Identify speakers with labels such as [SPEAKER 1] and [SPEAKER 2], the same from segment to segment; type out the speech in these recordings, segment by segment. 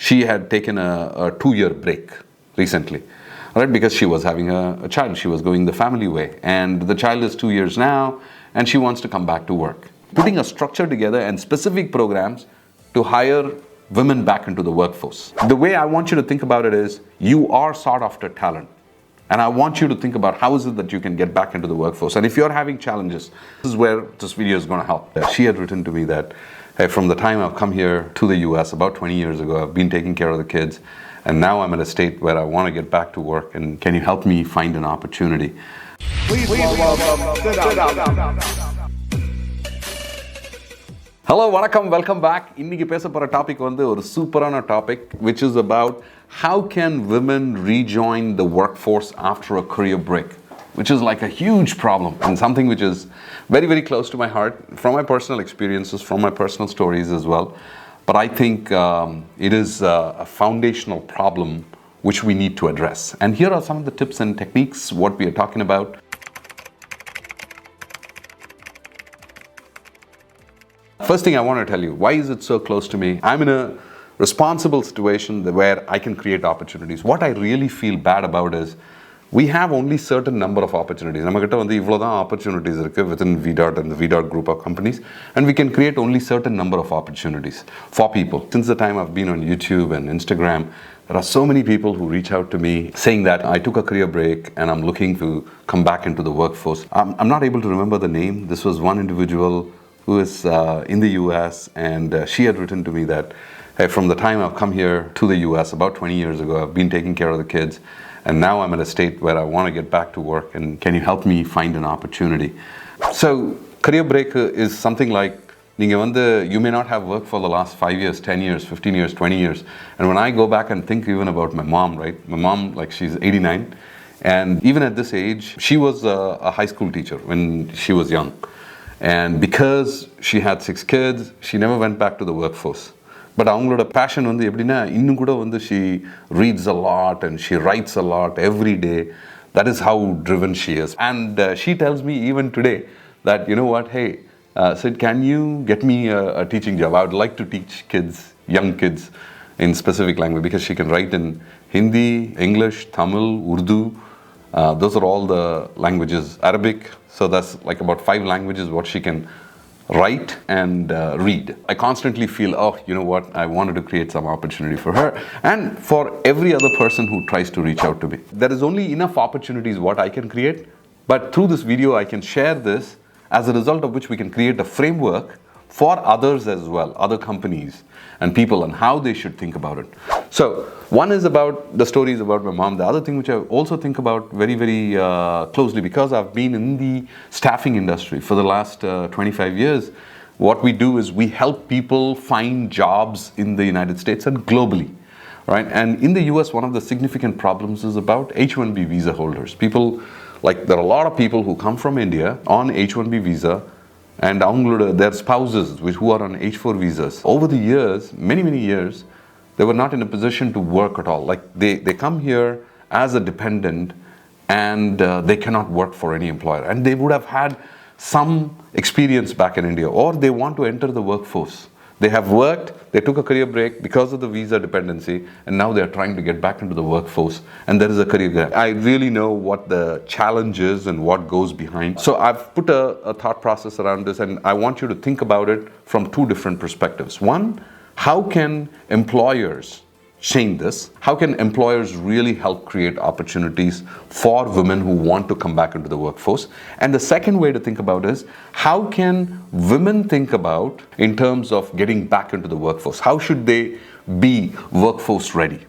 [SPEAKER 1] she had taken a 2-year break recently, right? Because she was having a child. She was going the family way. And the child is 2 years now, and she wants to come back to work. Putting a structure together and specific programs to hire women back into the workforce. The way I want you to think about it is, you are sought after talent. And I want you to think about how is it that you can get back into the workforce. And if you're having challenges, this is where this video is going to help. She had written to me that, hey, from the time I've come here to the US about 20 years ago, I've been taking care of the kids. And now I'm at a state where I want to get back to work. And can you help me find an opportunity? Please welcome. Hello, vanakkam, welcome back. இன்னைக்கு பேச போற topic வந்து ஒரு சூப்பரான topic, which is about how can women rejoin the workforce after a career break, which is like a huge problem and something which is very, very close to my heart from my personal experiences, from my personal stories as well. But I think it is a foundational problem which we need to address. And here are some of the tips and techniques, what we are talking about. First thing I want to tell you, why is it so close to me? I'm in a responsible situation where I can create opportunities. What I really feel bad about is we have only certain number of opportunities. Namakita vandu ivlodha opportunities irukku within VDOT and the VDOT group of companies, and we can create only certain number of opportunities for people. Since the time I've been on YouTube and Instagram, there are so many people who reach out to me saying that I took a career break and I'm looking to come back into the workforce. I'm not able to remember the name. This was one individual who is in the US, and she had written to me that, hey, from the time I've come here to the US about 20 years ago, I've been taking care of the kids, and now I'm at a state where I want to get back to work, and can you help me find an opportunity? So career break is something like, you may not have worked for the last 5 years, 10 years, 15 years, 20 years. And when I go back and think even about my mom, right? My mom, like, she's 89, and even at this age, she was a high school teacher when she was young. And because she had 6 kids, she never went back to the workforce. But avangaloda passion vandu eppdina innum kuda vandu she reads a lot and she writes a lot every day. That is how driven she is. And she tells me even today that, you know what, hey, Sid, can you get me a teaching job? I would like to teach kids, young kids, in specific language, because she can write in Hindi, English, Tamil, Urdu. Those are all the languages. Arabic. So that's like about 5 languages what she can write and read. I constantly feel, oh, you know what, I wanted to create some opportunity for her and for every other person who tries to reach out to me. There is only enough opportunities what I can create, but through this video I can share this, as a result of which we can create a framework for others as well, other companies and people, and how they should think about it. So one is about the stories about my mom. The other thing which I also think about very, very closely, because I've been in the staffing industry for the last 25 years, what we do is we help people find jobs in the United States and globally, right? And in the US, one of the significant problems is about H-1B visa holders. People, like, there are a lot of people who come from India on H-1B visa, and their spouses who are on H-4 visas. Over the years, many, many years, they were not in a position to work at all. Like, they come here as a dependent, and they cannot work for any employer. And they would have had some experience back in India, or they want to enter the workforce. They have worked, they took a career break because of the visa dependency, and now they are trying to get back into the workforce, and there is a career gap. I really know what the challenge is and what goes behind. So I've put a thought process around this, and I want you to think about it from 2 different perspectives. One, how can employers change this? How can employers really help create opportunities for women who want to come back into the workforce? And the second way to think about is, how can women think about in terms of getting back into the workforce? How should they be workforce ready?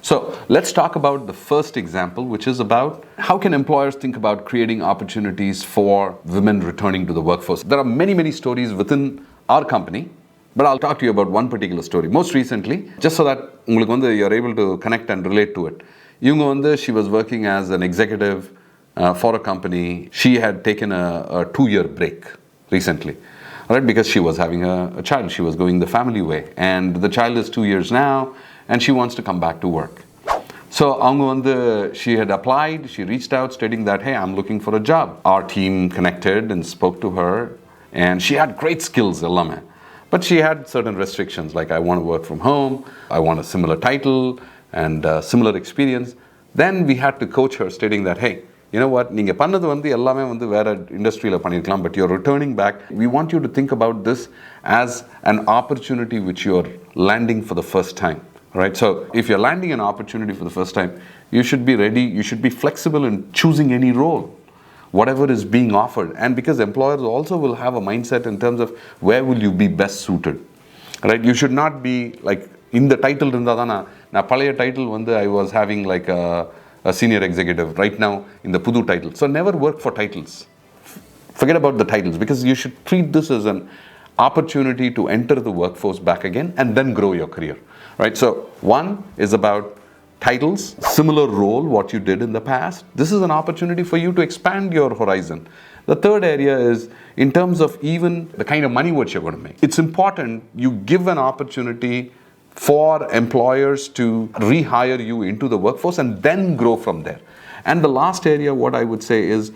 [SPEAKER 1] So let's talk about the first example, which is about how can employers think about creating opportunities for women returning to the workforce. There are many, many stories within our company, but I'll talk to you about one particular story. Most recently, just so that you're able to connect and relate to it. She was working as an executive for a company. She had taken a 2-year break recently, right? Because she was having a child. She was going the family way. And the child is 2 years now, and she wants to come back to work. So she had applied, she reached out stating that, hey, I'm looking for a job. Our team connected and spoke to her and she had great skills, Ellame. But she had certain restrictions, like I want to work from home, I want a similar title and similar experience. Then we had to coach her, stating that, hey, you know what, நீங்க பண்ணது வந்து எல்லாமே வந்து வேற இண்டஸ்ட்ரியில பண்ணிருக்கலாம், but you're returning back. We want you to think about this as an opportunity which you're landing for the first time. Right? So if you're landing an opportunity for the first time, you should be ready, you should be flexible in choosing any role, whatever is being offered. And because employers also will have a mindset in terms of where will you be best suited. Right? You should not be like, in the title na palaya title வந்து I was having like a senior executive, right now in the pudu title. So never work for titles. Forget about the titles, because you should treat this as an opportunity to enter the workforce back again and then grow your career. Right? So one is about titles, similar role, what you did in the past. This is an opportunity for you to expand your horizon. The third area is in terms of even the kind of money what you're going to make. It's important you give an opportunity for employers to rehire you into the workforce and then grow from there. And the last area, what I would say is,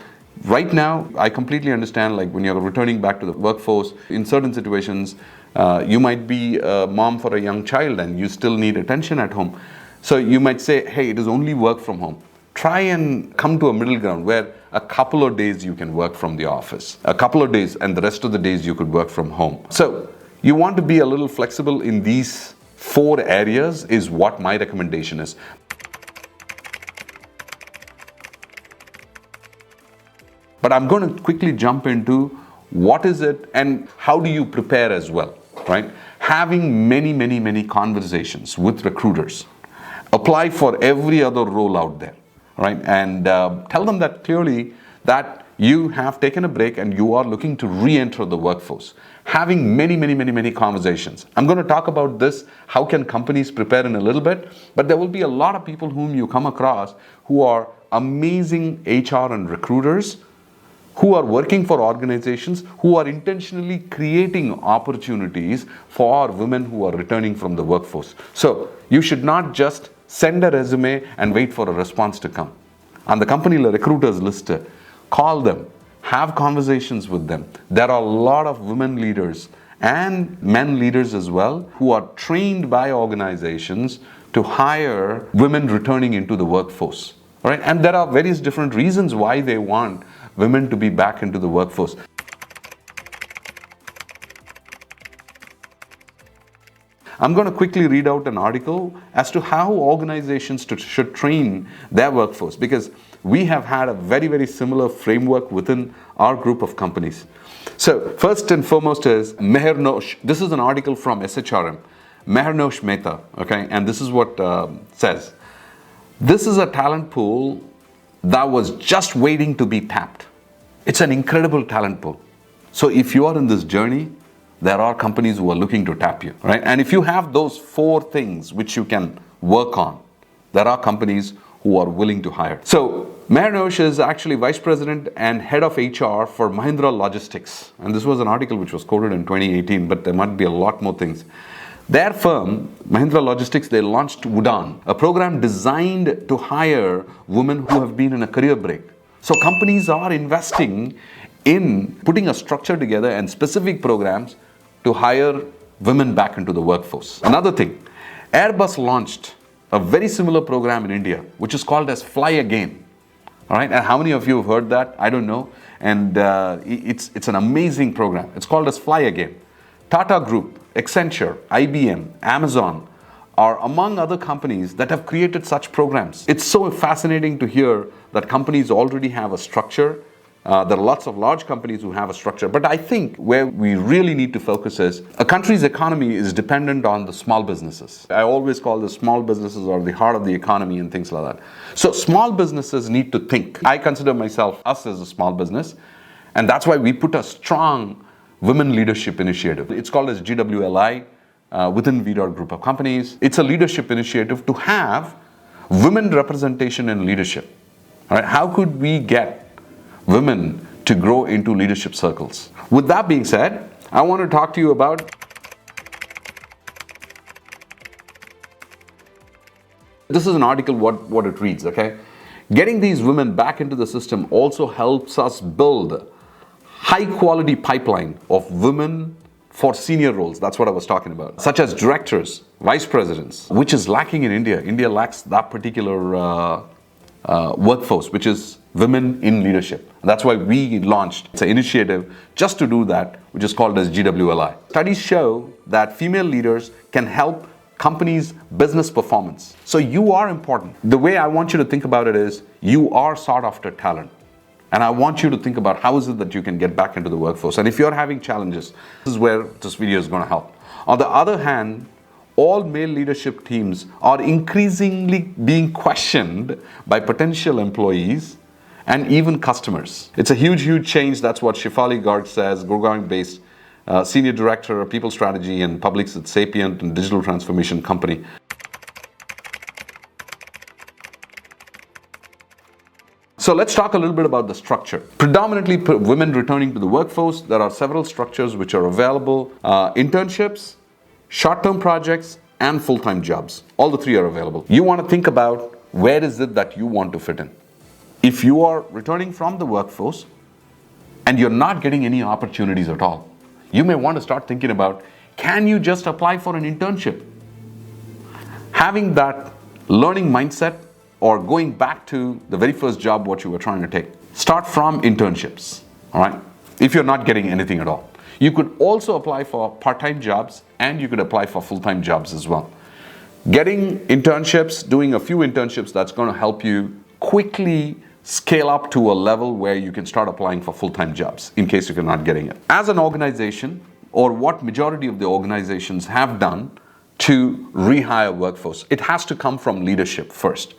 [SPEAKER 1] right now, I completely understand, like when you're returning back to the workforce, in certain situations, you might be a mom for a young child and you still need attention at home. So you might say, hey, it is only work from home. Try and come to a middle ground where a couple of days you can work from the office, a couple of days, and the rest of the days you could work from home. So you want to be a little flexible in these 4 areas is what my recommendation is. But I'm going to quickly jump into what is it and how do you prepare as well, right? Having many conversations with recruiters. Apply for every other role out there, right? And tell them that clearly that you have taken a break and you are looking to re-enter the workforce. Having many conversations. I'm going to talk about this, how can companies prepare in a little bit, but there will be a lot of people whom you come across who are amazing HR and recruiters, who are working for organizations, who are intentionally creating opportunities for women who are returning from the workforce. So you should not just send a resume and wait for a response to come. On the company recruiters list, call them, have conversations with them. There are a lot of women leaders and men leaders as well who are trained by organizations to hire women returning into the workforce. Right? And there are various different reasons why they want women to be back into the workforce. I'm going to quickly read out an article as to how organizations should train their workforce, because we have had a very similar framework within our group of companies. So first and foremost is Mehernosh. This is an article from SHRM. Mehernosh Mehta, okay, and this is what says. This is a talent pool that was just waiting to be tapped. It's an incredible talent pool. So if you are in this journey, there are companies who are looking to tap you, right? And if you have those 4 things which you can work on, there are companies who are willing to hire. So Mehernosh is actually Vice President and Head of HR for Mahindra Logistics. And this was an article which was quoted in 2018, but there might be a lot more things. Their firm, Mahindra Logistics, they launched Udaan, a program designed to hire women who have been in a career break. So companies are investing in putting a structure together and specific programs to hire women back into the workforce. Another thing, Airbus launched a very similar program in India, which is called as Fly Again. All right, and how many of you have heard that? I don't know. And it's an amazing program. It's called as Fly Again. Tata Group, Accenture, IBM, Amazon are among other companies that have created such programs. It's so fascinating to hear that companies already have a structure. There are lots of large companies who have a structure, but I think where we really need to focus is a country's economy is dependent on the small businesses. I always call the small businesses are the heart of the economy and things like that. So small businesses need to think. I consider us as a small business, and that's why we put a strong women leadership initiative. It's called as GWLI within VDOT group of companies. It's a leadership initiative to have women representation in leadership. All right, how could we get women to grow into leadership circles? With that being said, I want to talk to you about this is an article what it reads, okay? Getting these women back into the system also helps us build high quality pipeline of women for senior roles. That's what I was talking about, such as directors, vice presidents, which is lacking in India. India lacks that particular workforce, which is women in leadership. That's why we launched an initiative just to do that, which is called as GWLI. Studies show that female leaders can help companies' business performance. So you are important. The way I want you to think about it is you are sought after talent. And I want you to think about how is it that you can get back into the workforce. And if you're having challenges, this is where this video is going to help. On the other hand, all male leadership teams are increasingly being questioned by potential employees and even customers. It's a huge, huge change. That's what Shefali Garg says, Gurgaon-based Senior Director of People Strategy and Publics at Sapient and Digital Transformation Company. So let's talk a little bit about the structure. Predominantly women returning to the workforce, there are several structures which are available. Internships, short-term projects, and full-time jobs. All the three are available. You want to think about where is it that you want to fit in. If you are returning from the workforce and you're not getting any opportunities at all, you may want to start thinking about, can you just apply for an internship? Having that learning mindset or going back to the very first job what you were trying to take. Start from internships, all right? If you're not getting anything at all. You could also apply for part-time jobs and you could apply for full-time jobs as well. Getting internships, doing a few internships, that's going to help you quickly scale up to a level where you can start applying for full-time jobs in case you're not getting it. As an organization, or what majority of the organizations have done to rehire workforce, it has to come from leadership first.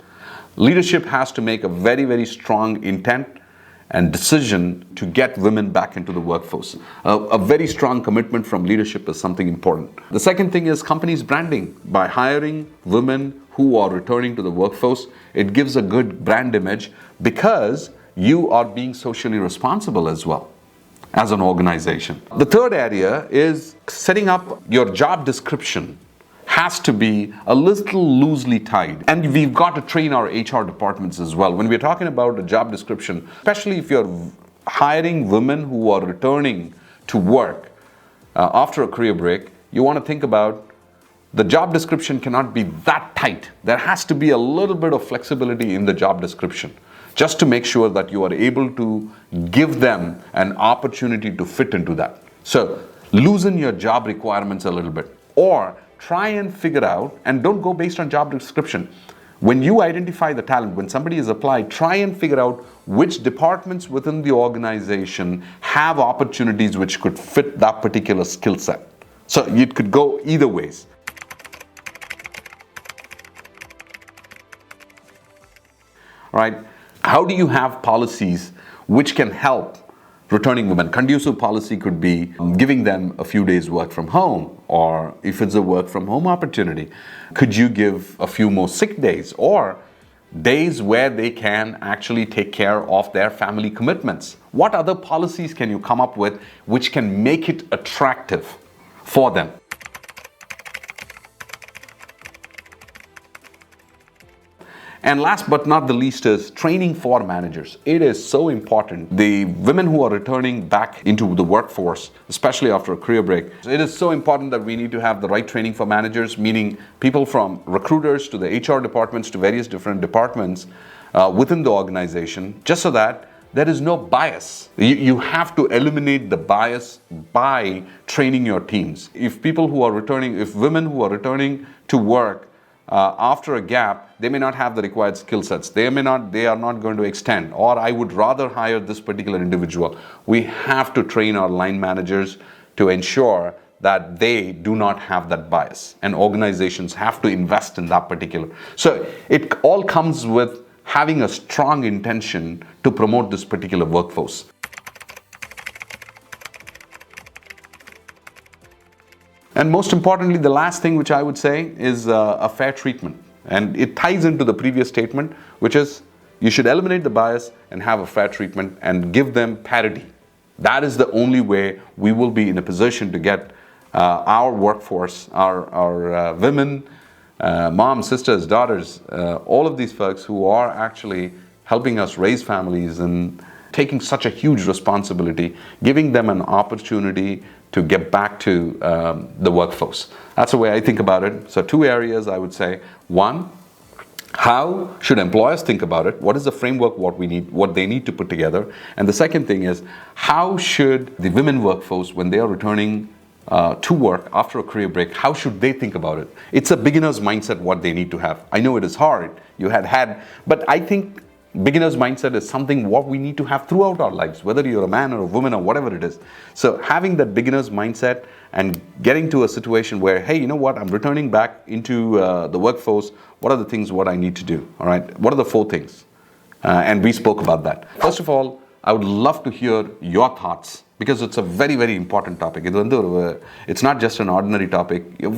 [SPEAKER 1] Leadership has to make a very, very strong intent and decision to get women back into the workforce. A very strong commitment from leadership is something important. The second thing is companies' branding. By hiring women who are returning to the workforce, it gives a good brand image because you are being socially responsible as well as an organization. The third area is setting up your job description has to be a little loosely tied. And we've got to train our HR departments as well. When we're talking about a job description, especially if you're hiring women who are returning to work after a career break, you want to think about the job description cannot be that tight. There has to be a little bit of flexibility in the job description just to make sure that you are able to give them an opportunity to fit into that. So loosen your job requirements a little bit, or try and figure out, and don't go based on job description. When you identify the talent, when somebody is applied, try and figure out which departments within the organization have opportunities which could fit that particular skill set. So it could go either ways. All right, how do you have policies which can help returning women? Conducive policy could be giving them a few days work from home, or if it's a work from home opportunity, could you give a few more sick days or days where they can actually take care of their family commitments? What other policies can you come up with which can make it attractive for them? And last but not the least is training for managers. It is so important. The women who are returning back into the workforce, especially after a career break, it is so important that we need to have the right training for managers, meaning people from recruiters to the HR departments to various different departments within the organization, just so that there is no bias. You have to eliminate the bias by training your teams. If women who are returning to work after a gap, they may not have the required skill sets. They are not going to extend, or I would rather hire this particular individual. We have to train our line managers to ensure that they do not have that bias, and organizations have to invest in that particular. So it all comes with having a strong intention to promote this particular workforce. And most importantly, the last thing which I would say is a fair treatment. And it ties into the previous statement, which is you should eliminate the bias and have a fair treatment and give them parity. That is the only way we will be in a position to get our workforce, our women, moms, sisters, daughters, all of these folks who are actually helping us raise families and taking such a huge responsibility, giving them an opportunity to get back to the workforce. That's the way I think about it. So 2 areas I would say. One, how should employers think about it? What is the framework, what they need to put together? And the second thing is, how should the women workforce, when they are returning to work after a career break, how should they think about it? It's a beginner's mindset what they need to have. I know it is hard, but I think beginner's mindset is something what we need to have throughout our lives, whether you're a man or a woman or whatever it is. So having that beginner's mindset and getting to a situation where, hey, you know what, I'm returning back into the workforce. What are the things what I need to do? All right, what are the 4 things? And we spoke about that. First of all, I would love to hear your thoughts, because it's a very, very important topic. It's not just an ordinary topic. So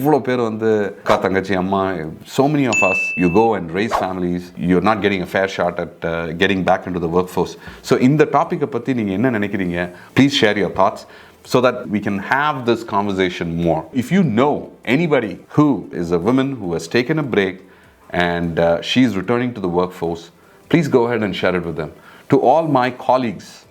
[SPEAKER 1] many of us, you go and raise families, you're not getting a fair shot at getting back into the workforce. So in the topic, please share your thoughts so that we can have this conversation more. If you know anybody who is a woman who has taken a break and she's returning to the workforce, please go ahead and share it with them. To all my colleagues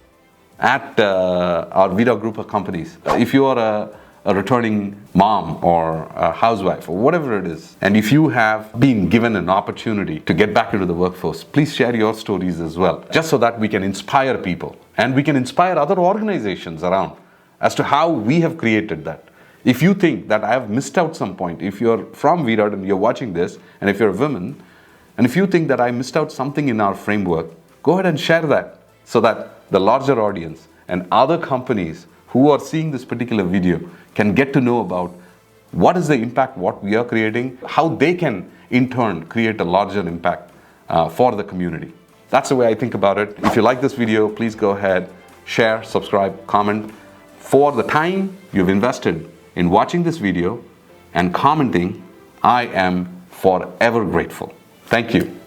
[SPEAKER 1] at our Vida group of companies, if you are a returning mom or a housewife or whatever it is, and if you have been given an opportunity to get back into the workforce, please share your stories as well, just so that we can inspire people and we can inspire other organizations around as to how we have created that. If you think that I have missed out some point, if you're from Virat and you're watching this, and if you're a woman, and if you think that I missed out something in our framework, go ahead and share that so that the larger audience and other companies who are seeing this particular video can get to know about what is the impact what we are creating, how they can in turn create a larger impact for the community. That's the way I think about it. If you like this video, please go ahead, share, subscribe, comment. For the time you've invested in watching this video and commenting, I am forever grateful. Thank you.